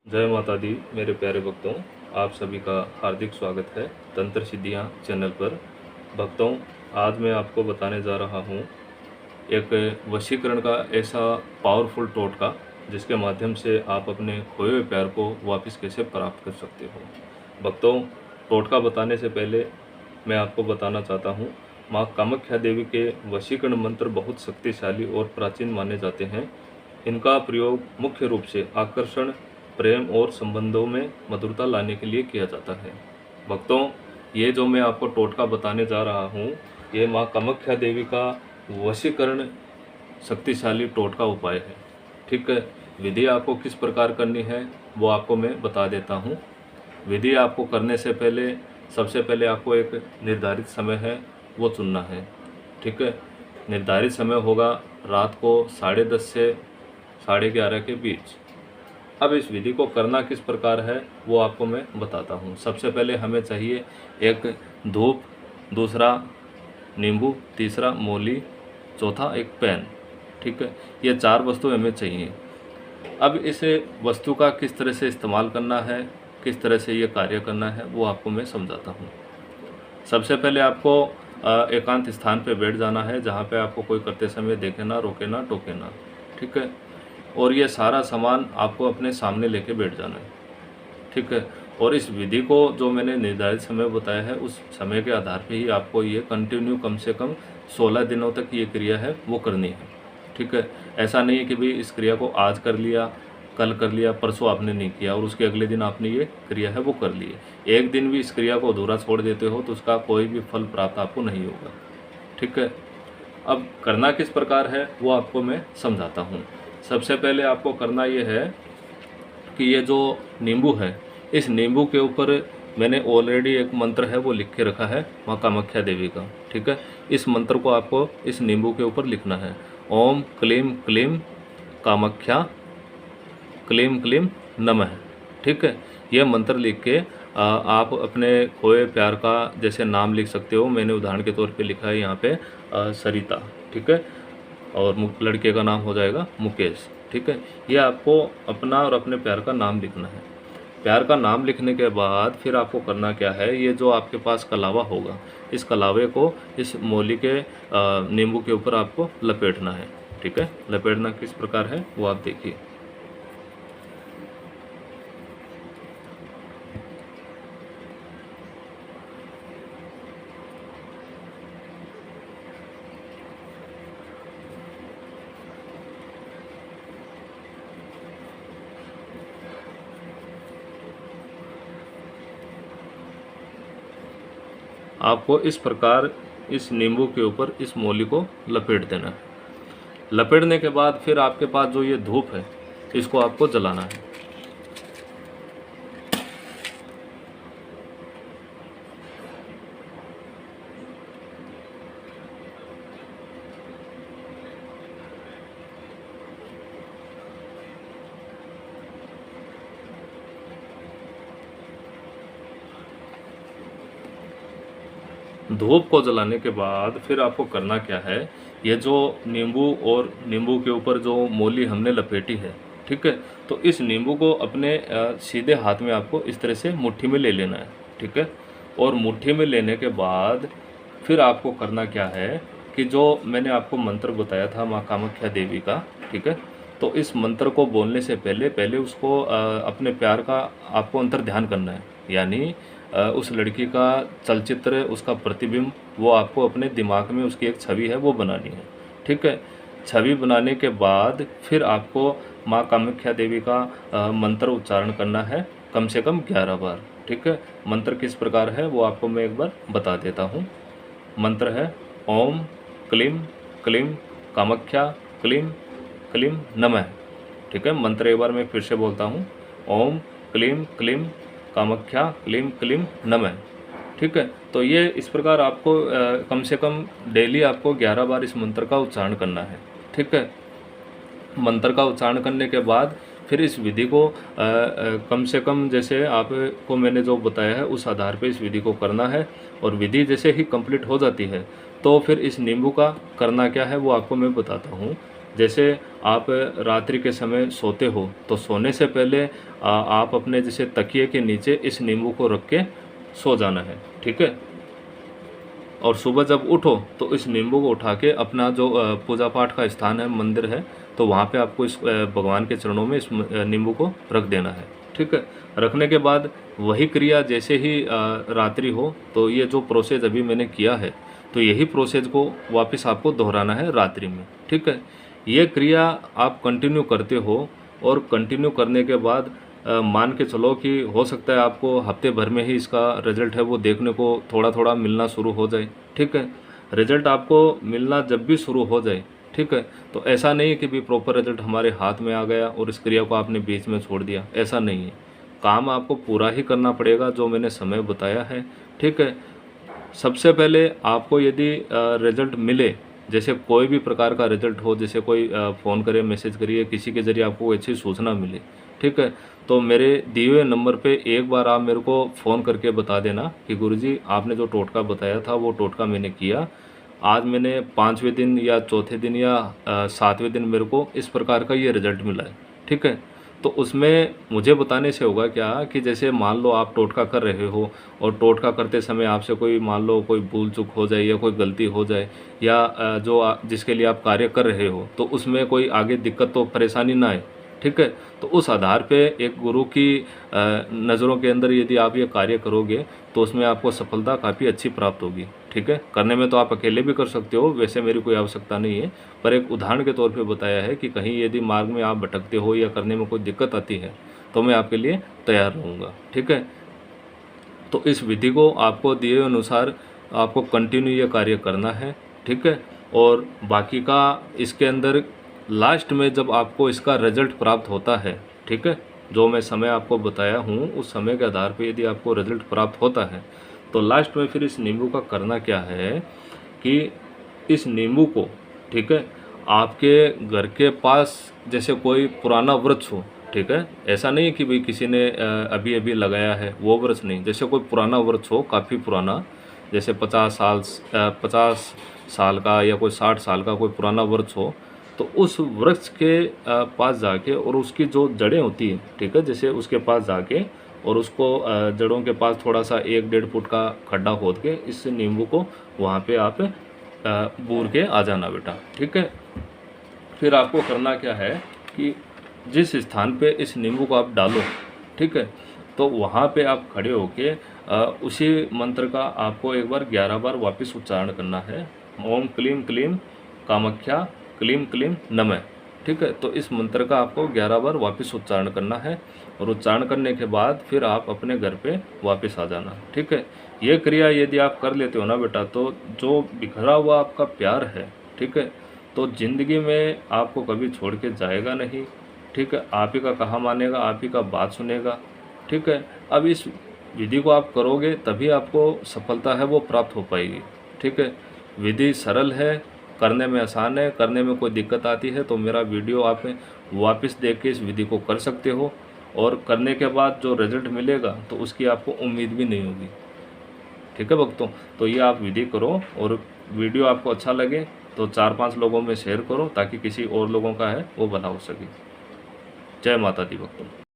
जय माता दी मेरे प्यारे भक्तों, आप सभी का हार्दिक स्वागत है तंत्र सिद्धियाँ चैनल पर। भक्तों, आज मैं आपको बताने जा रहा हूँ एक वशीकरण का ऐसा पावरफुल टोटका जिसके माध्यम से आप अपने खोए हुए प्यार को वापस कैसे प्राप्त कर सकते हो। भक्तों, टोटका बताने से पहले मैं आपको बताना चाहता हूँ, माँ कामाख्या देवी के वशीकरण मंत्र बहुत शक्तिशाली और प्राचीन माने जाते हैं। इनका प्रयोग मुख्य रूप से आकर्षण, प्रेम और संबंधों में मधुरता लाने के लिए किया जाता है। भक्तों, ये जो मैं आपको टोटका बताने जा रहा हूँ, ये माँ कामाख्या देवी का वशीकरण शक्तिशाली टोटका उपाय है। ठीक है, विधि आपको किस प्रकार करनी है वो आपको मैं बता देता हूँ। विधि आपको करने से पहले सबसे पहले आपको एक निर्धारित समय है वो चुनना है। ठीक है, निर्धारित समय होगा रात को 10:30 से 11:30 के बीच। अब इस विधि को करना किस प्रकार है वो आपको मैं बताता हूँ। सबसे पहले हमें चाहिए एक धूप, दूसरा नींबू, तीसरा मौली, चौथा एक पेन। ठीक है, ये 4 वस्तु हमें चाहिए। अब इस वस्तु का किस तरह से इस्तेमाल करना है, किस तरह से ये कार्य करना है वो आपको मैं समझाता हूँ। सबसे पहले आपको एकांत स्थान पे बैठ जाना है जहाँ पे आपको कोई करते समय देखे ना, रोके ना, टोके ना। ठीक है, और ये सारा सामान आपको अपने सामने लेके बैठ जाना है। ठीक है, और इस विधि को जो मैंने निर्धारित समय बताया है उस समय के आधार पे ही आपको ये कंटिन्यू कम से कम 16 दिनों तक ये क्रिया है वो करनी है। ठीक है, ऐसा नहीं है कि भाई इस क्रिया को आज कर लिया, कल कर लिया, परसों आपने नहीं किया और उसके अगले दिन आपने ये क्रिया है वो कर ली है। एक दिन भी इस क्रिया को अधूरा छोड़ देते हो तो उसका कोई भी फल प्राप्त आपको नहीं होगा। ठीक है, अब करना किस प्रकार है वो आपको मैं समझाता हूँ। सबसे पहले आपको करना ये है कि ये जो नींबू है, इस नींबू के ऊपर मैंने ऑलरेडी एक मंत्र है वो लिख के रखा है माँ कामाख्या देवी का। ठीक है, इस मंत्र को आपको इस नींबू के ऊपर लिखना है। ओम क्लीम क्लीम कामाख्या क्लीम क्लीम नमः। ठीक है, यह मंत्र लिख के आप अपने खोए प्यार का जैसे नाम लिख सकते हो। मैंने उदाहरण के तौर पे लिखा है यहाँ पे सरिता। ठीक है, और लड़के का नाम हो जाएगा मुकेश। ठीक है, ये आपको अपना और अपने प्यार का नाम लिखना है। प्यार का नाम लिखने के बाद फिर आपको करना क्या है, ये जो आपके पास कलावा होगा, इस कलावे को इस मौली के नींबू के ऊपर आपको लपेटना है। ठीक है, लपेटना किस प्रकार है वो आप देखिए। आपको इस प्रकार इस नींबू के ऊपर इस मौली को लपेट देना है। लपेटने के बाद फिर आपके पास जो ये धूप है इसको आपको जलाना है। धूप को जलाने के बाद फिर आपको करना क्या है, ये जो नींबू और नींबू के ऊपर जो मौली हमने लपेटी है, ठीक है, तो इस नींबू को अपने सीधे हाथ में आपको इस तरह से मुट्ठी में ले लेना है। ठीक है, और मुट्ठी में लेने के बाद फिर आपको करना क्या है कि जो मैंने आपको मंत्र बताया था माँ कामाख्या देवी का, ठीक है, तो इस मंत्र को बोलने से पहले पहले उसको अपने प्यार का आपको अंतर ध्यान करना है। यानी उस लड़की का चलचित्र, उसका प्रतिबिंब वो आपको अपने दिमाग में उसकी एक छवि है वो बनानी है। ठीक है, छवि बनाने के बाद फिर आपको माँ कामाख्या देवी का मंत्र उच्चारण करना है कम से कम 11 बार। ठीक है, मंत्र किस प्रकार है वो आपको मैं एक बार बता देता हूँ। मंत्र है ओम क्लीम क्लीम कामाख्या क्लीम क्लीम नमः। ठीक है, मंत्र एक बार मैं फिर से बोलता हूँ, ओम क्लीम क्लीम कामाख्या क्लीम क्लीम नमः। ठीक है, तो ये इस प्रकार आपको कम से कम डेली आपको 11 बार इस मंत्र का उच्चारण करना है। ठीक है, मंत्र का उच्चारण करने के बाद फिर इस विधि को कम से कम जैसे आपको मैंने जो बताया है उस आधार पे इस विधि को करना है। और विधि जैसे ही कंप्लीट हो जाती है तो फिर इस नींबू का करना क्या है वो आपको मैं बताता हूँ। जैसे आप रात्रि के समय सोते हो तो सोने से पहले आप अपने जैसे तकिए के नीचे इस नींबू को रख के सो जाना है, ठीक है। और सुबह जब उठो तो इस नींबू को उठा के अपना जो पूजा पाठ का स्थान है, मंदिर है, तो वहाँ पे आपको इस भगवान के चरणों में इस नींबू को रख देना है, ठीक है। रखने के बाद वही क्रिया जैसे ही रात्रि हो तो ये जो प्रोसेस अभी मैंने किया है तो यही प्रोसेस को वापस आपको दोहराना है रात्रि में, ठीक है। ये क्रिया आप कंटिन्यू करते हो और कंटिन्यू करने के बाद मान के चलो कि हो सकता है आपको हफ्ते भर में ही इसका रिजल्ट है वो देखने को थोड़ा थोड़ा मिलना शुरू हो जाए, ठीक है। रिजल्ट आपको मिलना जब भी शुरू हो जाए, ठीक है, तो ऐसा नहीं है कि भी प्रॉपर रिजल्ट हमारे हाथ में आ गया और इस क्रिया को आपने बीच में छोड़ दिया, ऐसा नहीं है। काम आपको पूरा ही करना पड़ेगा जो मैंने समय बताया है, ठीक है। सबसे पहले आपको यदि रिजल्ट मिले, जैसे कोई भी प्रकार का रिजल्ट हो, जैसे कोई फ़ोन करे, मैसेज करिए, किसी के ज़रिए आपको अच्छी सूचना मिले, ठीक है, तो मेरे दिए हुए नंबर पे एक बार आप मेरे को फ़ोन करके बता देना कि गुरुजी आपने जो टोटका बताया था वो टोटका मैंने किया, आज मैंने 5वें दिन या चौथे दिन या 7वें दिन मेरे को इस प्रकार का ये रिजल्ट मिला है, ठीक है। तो उसमें मुझे बताने से होगा क्या कि जैसे मान लो आप टोटका कर रहे हो और टोटका करते समय आपसे कोई मान लो कोई भूल चूक हो जाए या कोई गलती हो जाए या जिसके लिए आप कार्य कर रहे हो तो उसमें कोई आगे दिक्कत तो परेशानी ना आए, ठीक है। तो उस आधार पे एक गुरु की नज़रों के अंदर यदि आप ये कार्य करोगे तो उसमें आपको सफलता काफ़ी अच्छी प्राप्त होगी, ठीक है। करने में तो आप अकेले भी कर सकते हो, वैसे मेरी कोई आवश्यकता नहीं है, पर एक उदाहरण के तौर पे बताया है कि कहीं यदि मार्ग में आप भटकते हो या करने में कोई दिक्कत आती है तो मैं आपके लिए तैयार रहूँगा, ठीक है। तो इस विधि को आपको दिए अनुसार आपको कंटिन्यू ये कार्य करना है, ठीक है। और बाकी का इसके अंदर लास्ट में जब आपको इसका रिजल्ट प्राप्त होता है, ठीक है, जो मैं समय आपको बताया हूँ उस समय के आधार पे यदि आपको रिजल्ट प्राप्त होता है तो लास्ट में फिर इस नींबू का करना क्या है कि इस नींबू को, ठीक है, आपके घर के पास जैसे कोई पुराना वृक्ष हो, ठीक है, ऐसा नहीं कि भाई किसी ने अभी अभी लगाया है वो वृक्ष नहीं, जैसे कोई पुराना वृक्ष हो काफ़ी पुराना, जैसे 50 साल का या कोई 60 साल का कोई पुराना वृक्ष हो, तो उस वृक्ष के पास जाके और उसकी जो जड़ें होती हैं, ठीक है, जैसे उसके पास जाके और उसको जड़ों के पास थोड़ा सा 1-1.5 फुट का खड्डा खोद के इस नींबू को वहाँ पे आप बूर के आ जाना बेटा, ठीक है। फिर आपको करना क्या है कि जिस स्थान पे इस नींबू को आप डालो, ठीक है, तो वहाँ पे आप खड़े होके उसी मंत्र का आपको एक बार 11 बार वापस उच्चारण करना है। ओम क्लीम क्लीम कामाख्या क्लीम क्लीम नमः, ठीक है। तो इस मंत्र का आपको 11 बार वापस उच्चारण करना है और उच्चारण करने के बाद फिर आप अपने घर पे वापस आ जाना, ठीक है। ये क्रिया यदि आप कर लेते हो ना बेटा तो जो बिखरा हुआ आपका प्यार है, ठीक है, तो ज़िंदगी में आपको कभी छोड़ के जाएगा नहीं, ठीक है। आप ही का कहा मानेगा, आप ही का बात सुनेगा, ठीक है। अब इस विधि को आप करोगे तभी आपको सफलता है वो प्राप्त हो पाएगी, ठीक है। विधि सरल है, करने में आसान है, करने में कोई दिक्कत आती है तो मेरा वीडियो आप वापस देख के इस विधि को कर सकते हो और करने के बाद जो रिजल्ट मिलेगा तो उसकी आपको उम्मीद भी नहीं होगी, ठीक है भक्तों। तो ये आप विधि करो और वीडियो आपको अच्छा लगे तो 4-5 लोगों में शेयर करो ताकि किसी और लोगों का है वो भला हो सके। जय माता दी भक्तों।